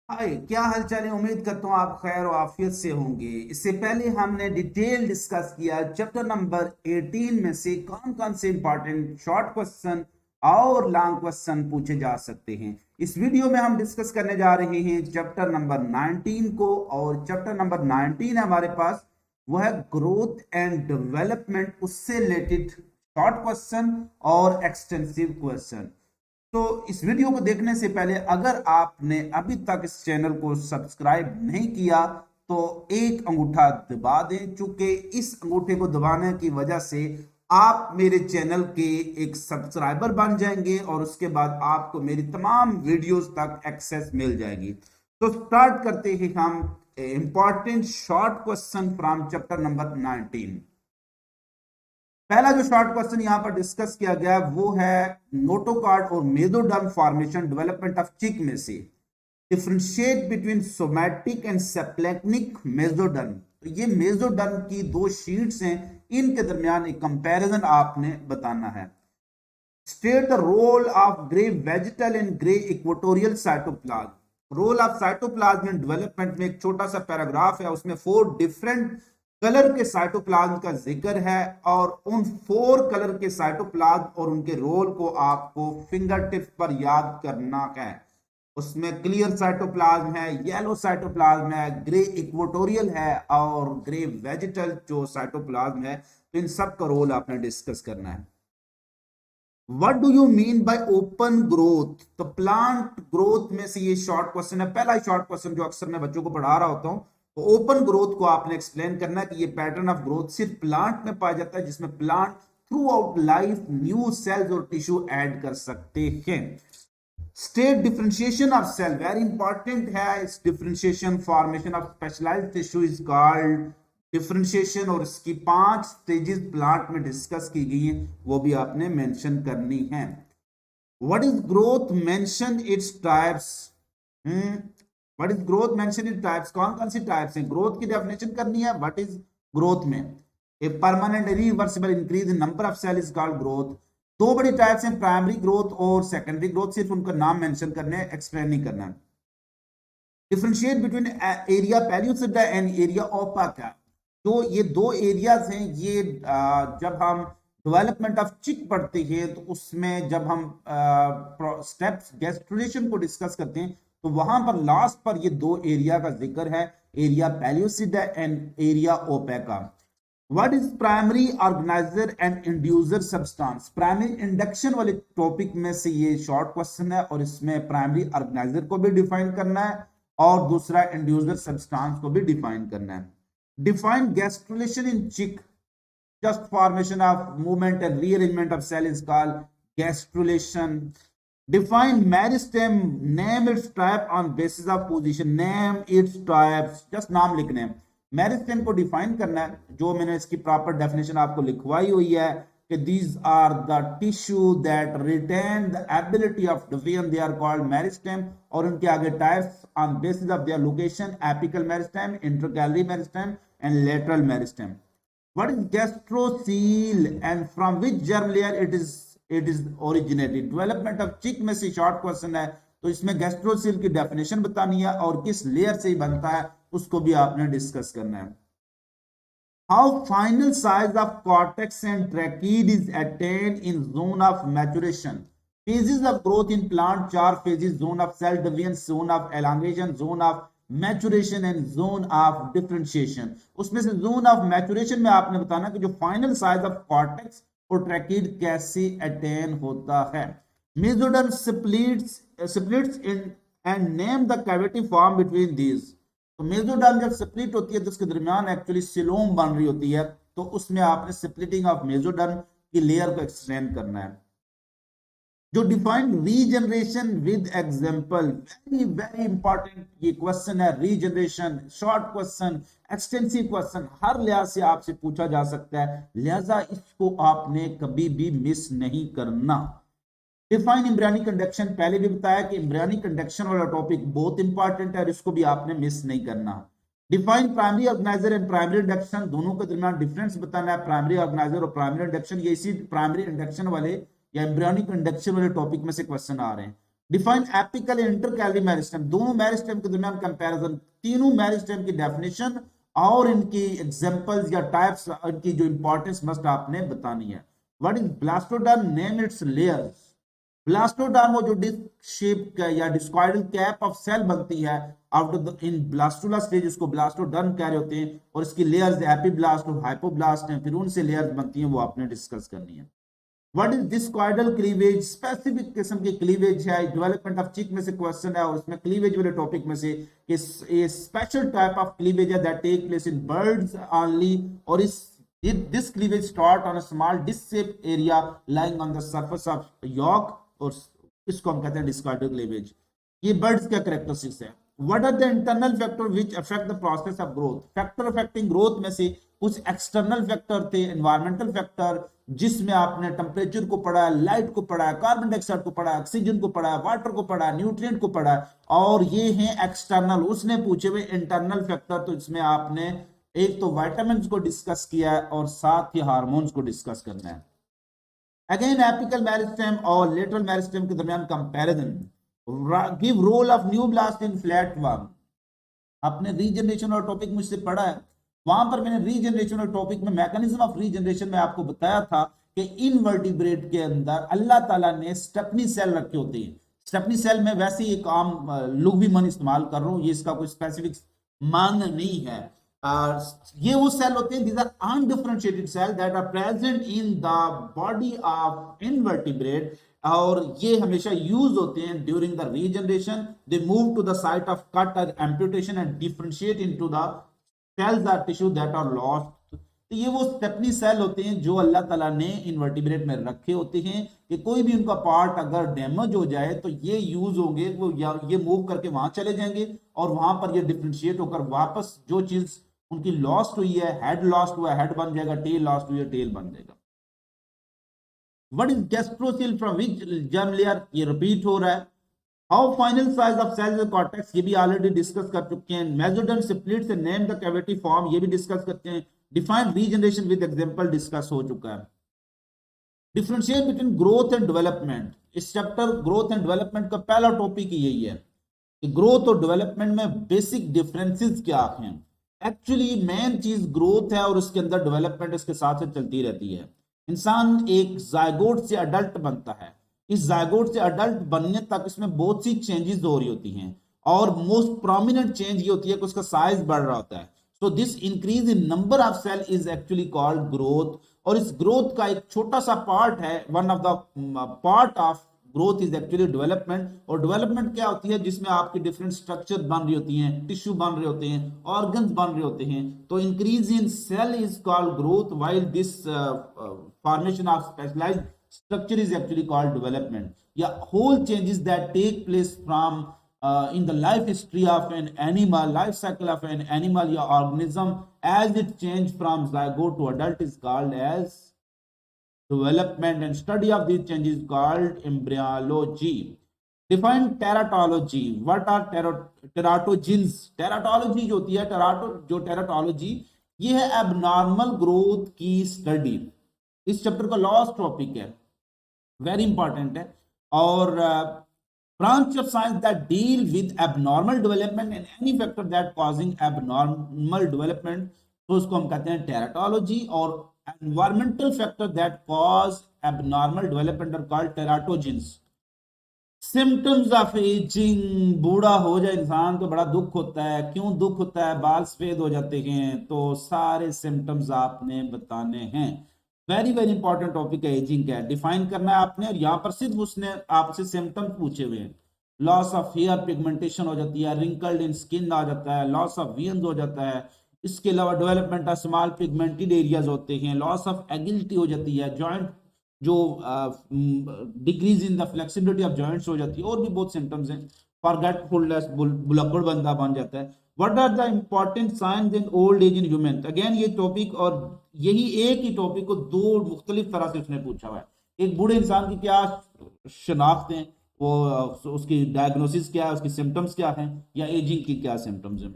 हाय, क्या हाल चाल है। उम्मीद करता हूँ आप खैर और आफियत से होंगे। इससे पहले हमने डिटेल डिस्कस किया चैप्टर नंबर 18 में से कौन कौन से इंपॉर्टेंट शॉर्ट क्वेश्चन और लॉन्ग क्वेश्चन पूछे जा सकते हैं। इस वीडियो में हम डिस्कस करने जा रहे हैं चैप्टर नंबर 19 को। और चैप्टर नंबर 19 है हमारे पास, वो है ग्रोथ एंड डेवलपमेंट, उससे रिलेटेड शॉर्ट क्वेश्चन और एक्सटेंसिव क्वेश्चन। तो इस वीडियो को देखने से पहले अगर आपने अभी तक इस चैनल को सब्सक्राइब नहीं किया तो एक अंगूठा दबा दें, क्योंकि इस अंगूठे को दबाने की वजह से आप मेरे चैनल के एक सब्सक्राइबर बन जाएंगे और उसके बाद आपको मेरी तमाम वीडियोस तक एक्सेस मिल जाएगी। तो स्टार्ट करते हैं हम important short question from chapter number 19। पहला जो शॉर्ट क्वेश्चन यहां पर डिस्कस किया गया वो है नोटोकॉर्ड और mesoderm formation development of chick में से differentiate between somatic and splanchnic mesoderm. तो ये मेसोडर्म की दो शीट्स हैं, इनके दरमियान एक कंपैरिजन आपने बताना है। State the role of grey vegetal and grey equatorial cytoplasm. Role of cytoplasm in development में एक छोटा सा पैराग्राफ है, उसमें 4 डिफरेंट कलर के साइटोप्लाज्म का जिक्र है और उन 4 कलर के साइटोप्लाज्म और उनके रोल को आपको फिंगर टिप पर याद करना है। उसमें क्लियर साइटोप्लाज्म है, येलो साइटोप्लाज्म है, ग्रे इक्वेटोरियल है और ग्रे वेजिटल जो साइटोप्लाज्म है। तो इन सब का रोल आपने डिस्कस करना है। What do you mean by open growth? तो प्लांट ग्रोथ में से ये शॉर्ट क्वेश्चन है, पहला शॉर्ट क्वेश्चन जो अक्सर मैं बच्चों को पढ़ा रहा होता हूं। तो ओपन ग्रोथ को आपने एक्सप्लेन करना है कि ये पैटर्न ऑफ ग्रोथ सिर्फ प्लांट में पाया जाता है, जिसमें plant throughout life new cells और टिश्यू ऐड कर सकते हैं। State differentiation of cell, very important है। इस differentiation formation of specialised tissue is called differentiation, और इसकी 5 स्टेजेस प्लांट में डिस्कस की गई हैं, वो भी आपने मेंशन करनी है। What is growth, mention its types. What is growth, mention its types, कौन कौन सी टाइप्स हैं, ग्रोथ की डेफिनेशन करनी है। व्हाट इज ग्रोथ में a permanent reversible increase in number of cell is called growth. दो बड़ी टाइप्स हैं, प्राइमरी ग्रोथ और सेकेंडरी ग्रोथ, सिर्फ उनका नाम मेंशन करने हैं, एक्सप्लेन नहीं करना है। Differentiate between area pellucida and area opaca. तो ये दो एरियाज हैं, ये जब हम डेवलपमेंट ऑफ चिक पढ़ते हैं तो उसमें जब हम स्टेप्स गैस्ट्रुलेशन को डिस्कस करते हैं तो वहां पर लास्ट पर ये दो एरिया का जिक्र है, area pellucida and area ओपेका। What is primary organiser and inducer substance? Primary induction वाले टॉपिक में से ये शॉर्ट क्वेश्चन है और इसमें प्राइमरी ऑर्गेनाइजर को भी डिफाइन करना है और दूसरा इंड्यूसर सब्सटेंस को भी डिफाइन करना है। डिफाइन गैस्ट्रुलेशन इन चिक, just formation of movement and rearrangement of cell is called gastrulation. Define meristem, name its type on basis of position, name its types, just नाम लिखने हैं। मेरिस्टेम को डिफाइन करना है, जो मैंने इसकी प्रॉपर डेफिनेशन आपको लिखवाई हुई है कि these are the tissue that retain the ability of division, they are called meristem, और उनके आगे types on basis of their location, apical meristem, intercalary meristem and lateral meristem. What is gastrocele and from which germ layer it is originated? Development of chick में से short question है, तो इसमें गैस्ट्रोसील की definition बतानी है और किस लेयर से ही बनता है उसको भी आपने डिस्कस करना है। How final size of cortex and tracheid is attained in zone of maturation. Phases of growth in plant, 4 phases, zone of cell division, zone of elongation, zone of maturation and zone of differentiation. उसमें से zone of maturation में आपने बताना कि जो final size of cortex और ट्रैकीड कैसे attain होता है। Mesoderm splits in and name the cavity form between these. तो मेसोडर्म जब स्प्लिट होती है तो उसके दरमियान एक्चुअली सिलोम बन रही होती है, तो उसमें आपने स्प्लिटिंग ऑफ मेसोडर्म की लेयर को एक्सप्लेन करना है। जो define regeneration with example, very very important ये क्वेश्चन है। Regeneration short question, extensive question, हर लिहाज से आपसे पूछा जा सकता है, लिहाजा इसको आपने कभी भी मिस नहीं करना। डिफाइन एम्ब्रियोनिक कंडक्शन, पहले भी बताया कि एम्ब्रियोनिक कंडक्शन वाला टॉपिक बहुत इंपॉर्टेंट है और इसको भी आपने मिस नहीं करना। Define primary organiser and primary induction, दोनों के दरमियान डिफरेंस बताना है, प्राइमरी ऑर्गेनाइजर और प्राइमरी इंडक्शन। ये इसी प्राइमरी इंडक्शन वाले या एम्ब्रियोनिक इंडक्शन वाले टॉपिक में से क्वेश्चन आ रहे हैं। डिफाइन एपिकल इंटरकैलरी मेरिस्टेम, दोनों मेरिस्टेम के दरमियान कंपैरिजन, तीनों मेरिस्टेम की डेफिनेशन और इनकी एग्जांपल्स या टाइप्स, इनकी जो इंपॉर्टेंस मस्ट आपने बतानी है। What is blastoderm, name it's layers. Blastoderm वो जो डिस्क शेप या डिस्कॉइडल कैप ऑफ सेल बनती है after the in blastula stage, उसको ब्लास्टोडर्म कह रहे होते हैं, और इसकी लेयर्स एपिब्लास्ट और हाइपोब्लास्ट हैं, फिर उनसे लेयर्स बनती हैं, वो आपने डिस्कस करनी है। What is discoidal cleavage, specific किस्म की क्लीवेज है, डेवलपमेंट ऑफ चिक में से क्वेश्चन है, और इसमें क्लीवेज वाले टॉपिक में से a special type of cleavage है that take place in birds only, और इस this cleavage start on a small disc shape area lying on the surface of yolk, और इसको हम कहते हैं डिस्कॉइडल क्लीवेज। ये बर्ड्स का कैरेक्टरिस्टिक्स है। What are the internal factor which affect the process of growth, factor affecting growth में से कुछ एक्सटर्नल फैक्टर थे, एनवायरमेंटल फैक्टर, जिसमें आपने टेम्परेचर को पढ़ा है, लाइट को पढ़ा है, कार्बन डाइऑक्साइड को पढ़ा है, ऑक्सीजन को पढ़ा है, वाटर को पढ़ा है, न्यूट्रिएंट को पढ़ा है, और ये हैं एक्सटर्नल। उसने पूछे हुए इंटरनल फैक्टर, तो इसमें आपने एक तो विटामिन को डिस्कस किया है और साथ ही हार्मोन्स को डिस्कस करना है। अगेन एपिकल मेरिस्टेम और लेटरल मेरिस्टेम के दरमियान comparison, give role of neoblast in flatworm. आपने रीजनरेशन और टॉपिक मुझसे पढ़ा है, वहां पर मैंने रीजनरेशन और टॉपिक में मैकेनिज्म ऑफ रीजनरेशन में आपको बताया था कि इनवर्टिब्रेट के अंदर अल्लाह ताला ने स्टेपनी सेल रखे होते हैं। स्टेपनी सेल में वैसे ही एक आम लुघवी मन इस्तेमाल कर रहा हूं, ये इसका कोई स्पेसिफिक मान नहीं है। ये वो सेल होते हैं, these are undifferentiated cell that are present in the body of invertebrate, और ये हमेशा यूज होते हैं during the regeneration. They move to the site of cut और amputation and differentiate into the cells और टिश्यू दैट आर लॉस्ट। तो ये वो स्टेपनी सेल होते हैं जो अल्लाह ताला ने इनवर्टिब्रेट में रखे होते हैं, कि कोई भी उनका पार्ट अगर डैमेज हो जाए तो ये यूज होंगे, वो ये मूव करके वहां चले जाएंगे, और वहां पर ये डिफरेंशिएट होकर वापस जो चीज उनकी लॉस्ट हुई है, हेड लॉस्ट हुआ है हेड बन जाएगा, टेल लॉस्ट हुई है टेल बन जाएगा। What is gastrocoel from which germ layer, ये रिपीट हो रहा है। How final size of cells cortex, ये भी ऑलरेडी डिस्कस कर चुके हैं। Mesoderm splits and name the cavity form, ये भी डिस्कस करते हैं। Define regeneration with example discuss हो चुका है। Differentiate between growth and development, इस चैप्टर ग्रोथ एंड डेवलपमेंट का पहला टॉपिक यही है कि ग्रोथ और डेवलपमेंट में बेसिक डिफरेंसेस क्या हैं। एक्चुअली मेन चीज ग्रोथ है और उसके अंदर डेवलपमेंट इसके साथ साथ चलती रहती है। इंसान एक जायगोट से अडल्ट बनता है, इस जायगोट से अडल्ट बनने तक इसमें बहुत सी चेंजेस हो रही होती हैं, और मोस्ट प्रोमिनेंट चेंज ये होती है कि उसका साइज बढ़ रहा होता है। So this increase in number of cell is actually called growth, और इस ग्रोथ का एक छोटा सा पार्ट है, one of the part of growth is actually development. और डेवलपमेंट क्या होती है, जिसमें आपकी डिफरेंट स्ट्रक्चर बन रही होती हैं, टिश्यू बन रहे होते हैं, ऑर्गन्स बन रहे होते हैं। तो increase in cell is called growth, while this formation of specialised structure is actually called development. Yeah, whole changes that take place from in the life history of an animal, life cycle of an animal या organism, as it change from zygote to adult is called as development, and study of these changes called embryology. Define teratology. What are teratogens? Teratology जो होती है, जो teratology, ये है abnormal growth की study. इस chapter का लास्ट टॉपिक है, वेरी इंपॉर्टेंट है, और branch of science that deal with abnormal development and any factor that causing abnormal development, तो उसको हम कहते हैं टेराटोलॉजी। और environmental factor that cause abnormal development are called teratogens. Symptoms of ageing, बूढ़ा हो जाए इंसान तो बड़ा दुख होता है। क्यों दुख होता है, बाल सफेद हो जाते हैं, तो सारे सिम्टम्स आपने बताने हैं। वेरी वेरी इंपॉर्टेंट टॉपिक है एजिंग क्या है, डिफाइन करना है आपने, और यहाँ पर सिर्फ उसने आपसे सिम्टम्स पूछे हुए हैं। लॉस ऑफ हेयर पिगमेंटेशन हो जाती है, रिंकल्ड इन स्किन आ जाता है, लॉस ऑफ वीन्स हो जाता है। इसके अलावा development of small pigmented areas होते हैं, लॉस ऑफ एगिलिटी हो जाती है, जॉइंट जो decrease in the flexibility of joints हो जाती है, और भी बहुत सिम्टम्स हैं। फॉरगेटफुलनेस, बुलक्कड़ बंदा बन जाता है। What are the important signs in old age in human, again ये टॉपिक, और यही एक ही टॉपिक को दो मुख्तलिफ तरह से उसने पूछा हुआ है। एक बूढ़े इंसान की क्या शनाख्त है, वो उसकी डायग्नोसिस क्या है, उसकी सिम्टम्स क्या है, या एजिंग की क्या सिम्टम्स हैं।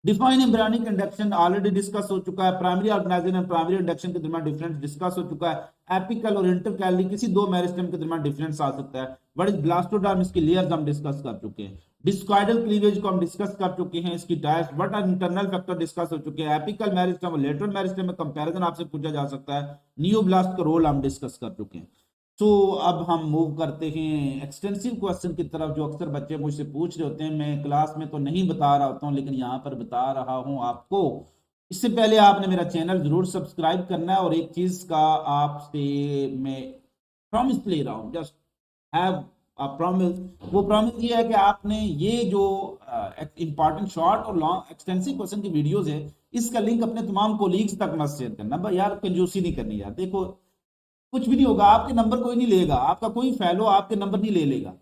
Define embryonic induction already discuss हो चुका है। प्राइमरी ऑर्गेनाइजेशन और प्राइमरी इंडक्शन के दरमियान डिफरेंस डिस्कस हो चुका है। एपिकल और इंटरकैलरी किसी दो मेरिस्टेम के दरमियान डिफरेंस आ सकता है। व्हाट इज ब्लास्टोडर्म, इसकी लेयर्स हम डिस्कस कर चुके हैं। डिस्कॉइडल क्लीवेज को हम डिस्कस कर चुके हैं, इसकी types. What are internal factor discuss हो चुके हैं। एपिकल मेरिस्टेम और लेटरल मेरिस्टेम में कंपैरिजन आपसे पूछा जा सकता है। नियोब्लास्ट का रोल हम डिस्कस कर चुके हैं। तो अब हम मूव करते हैं एक्सटेंसिव क्वेश्चन की तरफ, जो अक्सर बच्चे मुझसे पूछ रहे होते हैं। मैं क्लास में तो नहीं बता रहा होता हूँ, लेकिन यहाँ पर बता रहा हूँ आपको। इससे पहले आपने मेरा चैनल जरूर सब्सक्राइब करना है, और एक चीज का आपसे मैं प्रॉमिस ले रहा हूँ, जस्ट हैव अ प्रॉमिस। वो प्रॉमिस ये है कि आपने ये जो इंपॉर्टेंट शॉर्ट और लॉन्ग एक्सटेंसिव क्वेश्चन की वीडियोस है, इसका लिंक अपने तमाम कोलीग्स तक मत शेयर करना। भाई यार, कंजूसी नहीं करनी यार। देखो, कुछ भी नहीं होगा, आपके नंबर कोई नहीं लेगा, आपका कोई फेलो आपके नंबर नहीं ले लेगा।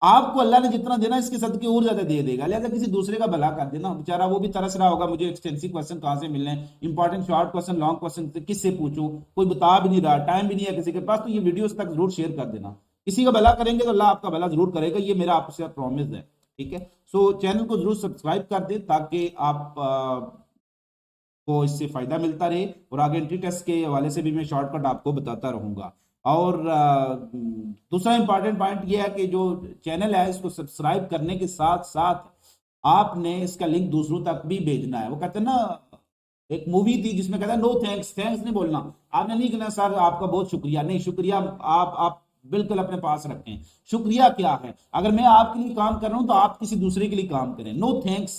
आपको अल्लाह ने जितना देना इसके सदके और ज्यादा दे देगा। लिहाजा किसी दूसरे का भला कर देना। बेचारा वो भी तरस रहा होगा, मुझे एक्सटेंसिव क्वेश्चन कहां से मिलने, important short question long question किससे पूछूं, कोई बता भी नहीं रहा, टाइम भी नहीं है किसी के पास। तो ये वीडियोस तक जरूर शेयर कर देना। किसी का भला करेंगे तो अल्लाह आपका भला जरूर करेगा, ये मेरा आपसे प्रॉमिस है। ठीक है, सो चैनल को जरूर सब्सक्राइब कर दे, ताकि आप को इससे फायदा मिलता रहे, और आगे एंट्री टेस्ट के हवाले से भी मैं शॉर्टकट आपको बताता रहूंगा। और दूसरा इंपॉर्टेंट पॉइंट यह है कि जो चैनल है, इसको सब्सक्राइब करने के साथ साथ आपने इसका लिंक दूसरों तक भी भेजना है। वो कहते हैं ना, एक मूवी थी जिसमें कहता है नो थैंक्स, थैंक्स नहीं बोलना। आपने नहीं कहना सर आपका बहुत शुक्रिया, नहीं, शुक्रिया आप बिल्कुल अपने पास रखें। शुक्रिया क्या है? अगर मैं आपके लिए काम कर रहा हूं तो आप किसी दूसरे के लिए काम करें। नो थैंक्स,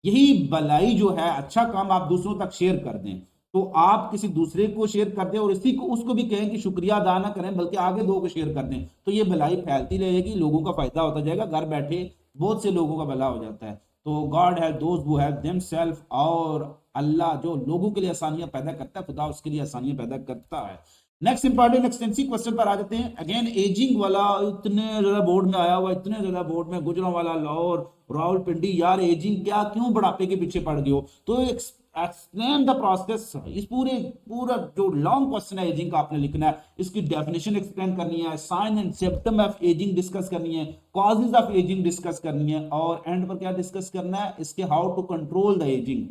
यही भलाई जो है, अच्छा काम आप दूसरों तक शेयर कर दें। तो आप किसी दूसरे को शेयर कर दें, और इसी को उसको भी कहें कि शुक्रिया अदा ना करें, बल्कि आगे दो को शेयर कर दें। तो ये भलाई फैलती रहेगी, लोगों का फायदा होता जाएगा, घर बैठे बहुत से लोगों का भला हो जाता है। तो गॉड है दोज हु हैव देमसेल्फ, और अल्लाह जो लोगों के लिए आसानियां पैदा करता है, खुदा उसके लिए आसानियां पैदा करता है। नेक्स्ट इंपॉर्टेंट एक्सटेंसिव क्वेश्चन पर आ जाते हैं। अगेन एजिंग वाला इतने ज्यादा बोर्ड में आया हुआ, इतने ज्यादा बोर्ड में, गुजरांवाला, लाहौर, रावलपिंडी। यार एजिंग क्या, क्यों बुढ़ापे के पीछे पड़ गए हो? तो एक्सप्लेन द प्रोसेस। इस पूरा जो लॉन्ग क्वेश्चन है एजिंग का, आपने लिखना है। इसकी डेफिनेशन एक्सप्लेन करनी है, sign and symptom of ageing discuss करनी है, कॉजेज ऑफ एजिंग डिस्कस करनी है, और एंड पर क्या डिस्कस करना है, इसके how to control the ageing.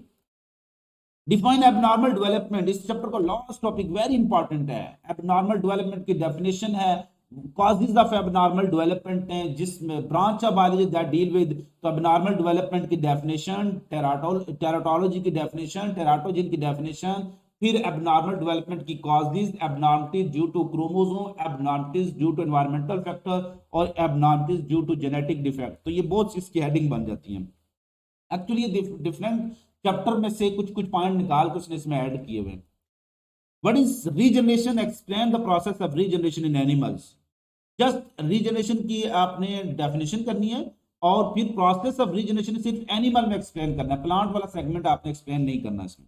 Define abnormal development, इस चैप्टर का लास्ट टॉपिक वेरी इंपॉर्टेंट है। एबनॉर्मल डेवलपमेंट की डेफिनेशन है, कॉजेज ऑफ एबनॉर्मल डेवलपमेंट है, जिसमें branch of biology that deal with. तो एबनॉर्मल डेवलपमेंट की डेफिनेशन, टेराटोलॉजी की डेफिनेशन, टेराटोजिन की डेफिनेशन, फिर एबनॉर्मल डेवलपमेंट की causes, abnormalities due to chromosome, abnormalities due to environmental factor, और abnormalities due to genetic defect. तो ये बहुत इसकी हेडिंग बन जाती है। एक्चुअली डिफरेंट चैप्टर में से कुछ कुछ पॉइंट निकाल के उसने इसमें ऐड किए हुए। What is regeneration? Explain the process of regeneration in animals. Just regeneration की आपने डेफिनेशन करनी है, और फिर प्रोसेस ऑफ रीजनरेशन सिर्फ एनिमल में एक्सप्लेन करना है। प्लांट वाला सेगमेंट आपने एक्सप्लेन नहीं करना इसमें।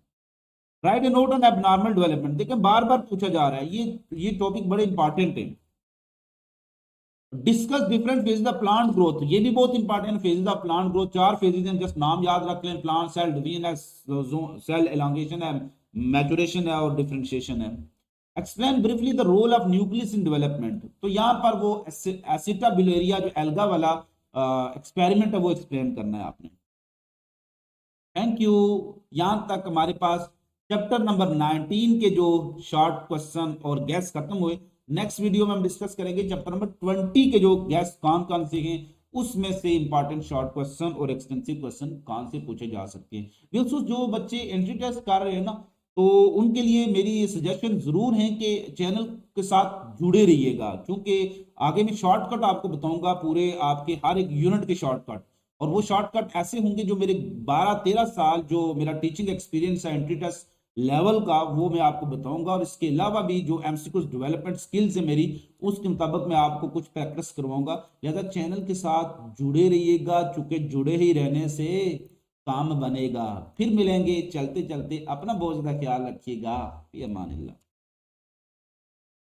Right A note on abnormal development. देखिए बार बार पूछा जा रहा है, ये टॉपिक बड़े इंपॉर्टेंट है। Discuss different phases of plant growth, ये भी बहुत important phases of plant growth. 4 phases हैं, जस्ट नाम याद रख लें। प्लांट सेल डिवीजन है, सेल एलोंगेशन है, मैचुरेशन है, और डिफरेंशिएशन है। Explain briefly the role of nucleus in development. तो यहां पर वो एसिटाबिलेरिया जो एल्गा वाला एक्सपेरिमेंट है, वो एक्सप्लेन करना है आपने। Thank you. यहां तक हमारे पास चैप्टर नंबर 19 के जो शॉर्ट क्वेश्चन और गैस खत्म हुए। नेक्स्ट वीडियो में हम डिस्कस करेंगे चैप्टर नंबर 20 के जो गैस कौन कौन से हैं, उसमें से इंपॉर्टेंट शॉर्ट क्वेश्चन और एक्सटेंसिव क्वेश्चन कौन से पूछे जा सकते हैं। दोस्तों जो बच्चे एंट्री टेस्ट कर रहे हैं ना, तो उनके लिए मेरी ये सजेशन जरूर है कि चैनल के साथ जुड़े रहिएगा, क्योंकि आगे मैं शॉर्टकट आपको बताऊंगा, पूरे आपके हर एक यूनिट के शॉर्टकट। और वो शॉर्टकट ऐसे होंगे जो मेरे 12-13 साल जो मेरा टीचिंग एक्सपीरियंस है एंट्री टेस्ट लेवल का, वो मैं आपको बताऊंगा। और इसके अलावा भी जो एमसीक्यू डेवलपमेंट स्किल्स है मेरी, उसके मुताबिक मैं आपको कुछ प्रैक्टिस करवाऊंगा। लिहाजा चैनल के साथ जुड़े रहिएगा, चूंकि जुड़े ही रहने से काम बनेगा। फिर मिलेंगे, चलते चलते अपना बहुत ज्यादा ख्याल रखिएगा। अमान अल्लाह।